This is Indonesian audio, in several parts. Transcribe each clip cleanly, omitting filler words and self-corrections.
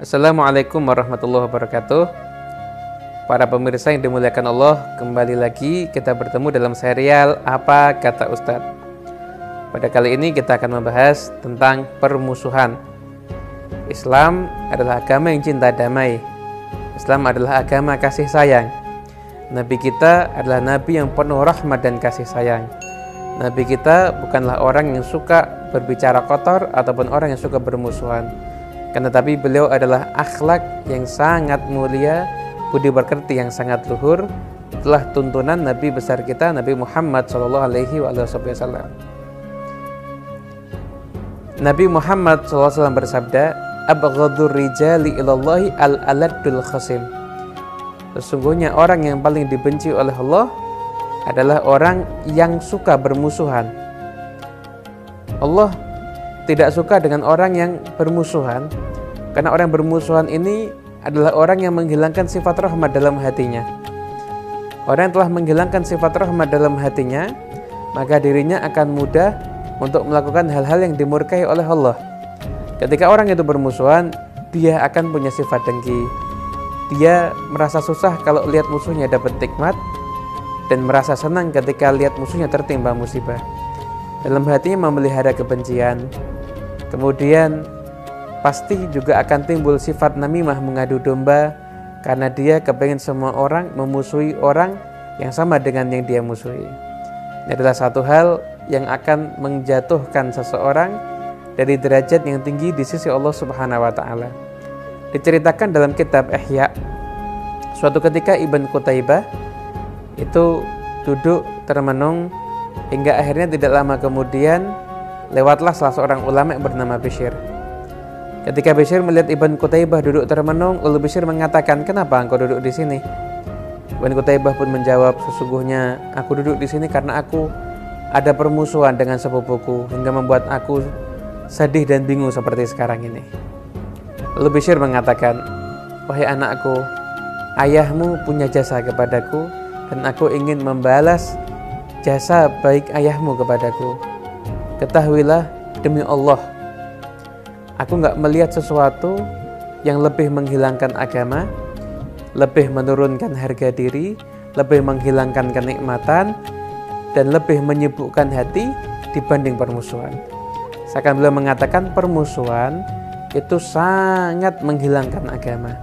Assalamualaikum warahmatullahi wabarakatuh. Para pemirsa yang dimuliakan Allah, kembali lagi kita bertemu dalam serial Apa Kata Ustadz. Pada kali ini kita akan membahas tentang permusuhan. Islam adalah agama yang cinta damai. Islam adalah agama kasih sayang. Nabi kita adalah Nabi yang penuh rahmat dan kasih sayang. Nabi kita bukanlah orang yang suka berbicara kotor ataupun orang yang suka bermusuhan. Tetapi beliau adalah akhlak yang sangat mulia, budi pekerti yang sangat luhur. Itulah tuntunan Nabi besar kita, Nabi Muhammad SAW. Nabi Muhammad SAW bersabda, "Abghadur rijali ilallahi al-aladul khasim." Sesungguhnya orang yang paling dibenci oleh Allah adalah orang yang suka bermusuhan. Allah tidak suka dengan orang yang bermusuhan, karena orang bermusuhan ini adalah orang yang menghilangkan sifat rahmat dalam hatinya. Orang yang telah menghilangkan sifat rahmat dalam hatinya, maka dirinya akan mudah untuk melakukan hal-hal yang dimurkai oleh Allah. Ketika orang itu bermusuhan, dia akan punya sifat dengki. Dia merasa susah kalau lihat musuhnya dapat nikmat, dan merasa senang ketika lihat musuhnya tertimpa musibah. Dalam hatinya memelihara kebencian. Kemudian pasti juga akan timbul sifat namimah, mengadu domba, karena dia kepengen semua orang memusuhi orang yang sama dengan yang dia musuhi. Ini adalah satu hal yang akan menjatuhkan seseorang dari derajat yang tinggi di sisi Allah Subhanahu wa Ta'ala. Diceritakan dalam kitab Ihya, suatu ketika Ibn Qutaibah itu duduk termenung hingga akhirnya tidak lama kemudian lewatlah salah seorang ulama yang bernama Bishr. Ketika Bishr melihat Ibn Qutaibah duduk termenung, lalu Bishr mengatakan, "Kenapa engkau duduk di sini?" Ibn Qutaibah pun menjawab, "Sesungguhnya aku duduk di sini karena aku ada permusuhan dengan sepupuku hingga membuat aku sedih dan bingung seperti sekarang ini." Lalu Bishr mengatakan, "Wahai anakku, ayahmu punya jasa kepadaku dan aku ingin membalas jasa baik ayahmu kepadaku. Ketahuilah demi Allah, aku gak melihat sesuatu yang lebih menghilangkan agama, lebih menurunkan harga diri, lebih menghilangkan kenikmatan, dan lebih menyibukkan hati dibanding permusuhan." Seakan beliau mengatakan permusuhan itu sangat menghilangkan agama.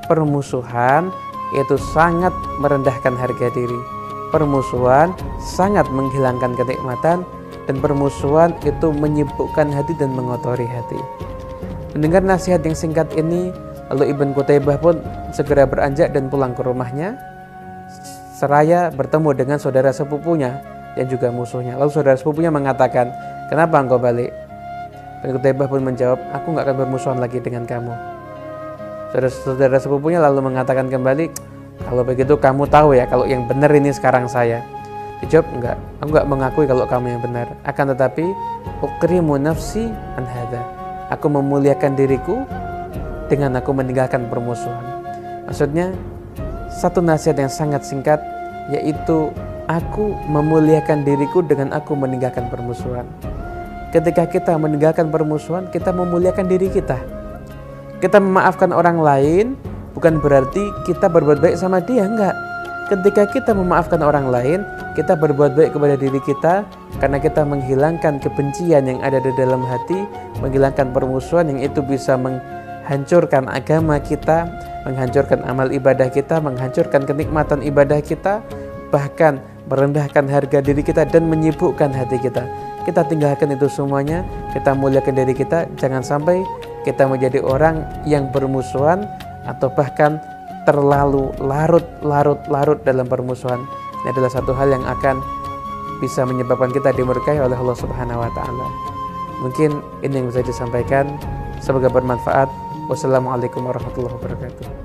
Permusuhan itu sangat merendahkan harga diri. Permusuhan sangat menghilangkan kenikmatan, dan permusuhan itu menyibukkan hati dan mengotori hati. Mendengar nasihat yang singkat ini, lalu Ibn Qutaibah pun segera beranjak dan pulang ke rumahnya, seraya bertemu dengan saudara sepupunya yang juga musuhnya. Lalu saudara sepupunya mengatakan, "Kenapa engkau balik?" Ibn Qutaibah pun menjawab, "Aku gak akan bermusuhan lagi dengan kamu." Saudara sepupunya lalu mengatakan kembali, "Kalau begitu kamu tahu ya kalau yang benar ini sekarang saya." Dijawab, "Enggak, aku enggak mengakui kalau kamu yang benar. Akan tetapi, ukrimu nafsi an hadza. Aku memuliakan diriku dengan aku meninggalkan permusuhan." Maksudnya, satu nasihat yang sangat singkat, yaitu aku memuliakan diriku dengan aku meninggalkan permusuhan. Ketika kita meninggalkan permusuhan, kita memuliakan diri kita. Kita memaafkan orang lain bukan berarti kita berbuat baik sama dia, enggak. Ketika kita memaafkan orang lain, kita berbuat baik kepada diri kita karena kita menghilangkan kebencian yang ada di dalam hati, menghilangkan permusuhan yang itu bisa menghancurkan agama kita, menghancurkan amal ibadah kita, menghancurkan kenikmatan ibadah kita, bahkan merendahkan harga diri kita dan menyibukkan hati kita. Kita tinggalkan itu semuanya, kita muliakan diri kita, jangan sampai kita menjadi orang yang bermusuhan atau bahkan terlalu larut dalam permusuhan. Ini adalah satu hal yang akan bisa menyebabkan kita dimurkai oleh Allah Subhanahu wa Ta'ala. Mungkin ini yang bisa disampaikan, semoga bermanfaat. Wassalamualaikum warahmatullahi wabarakatuh.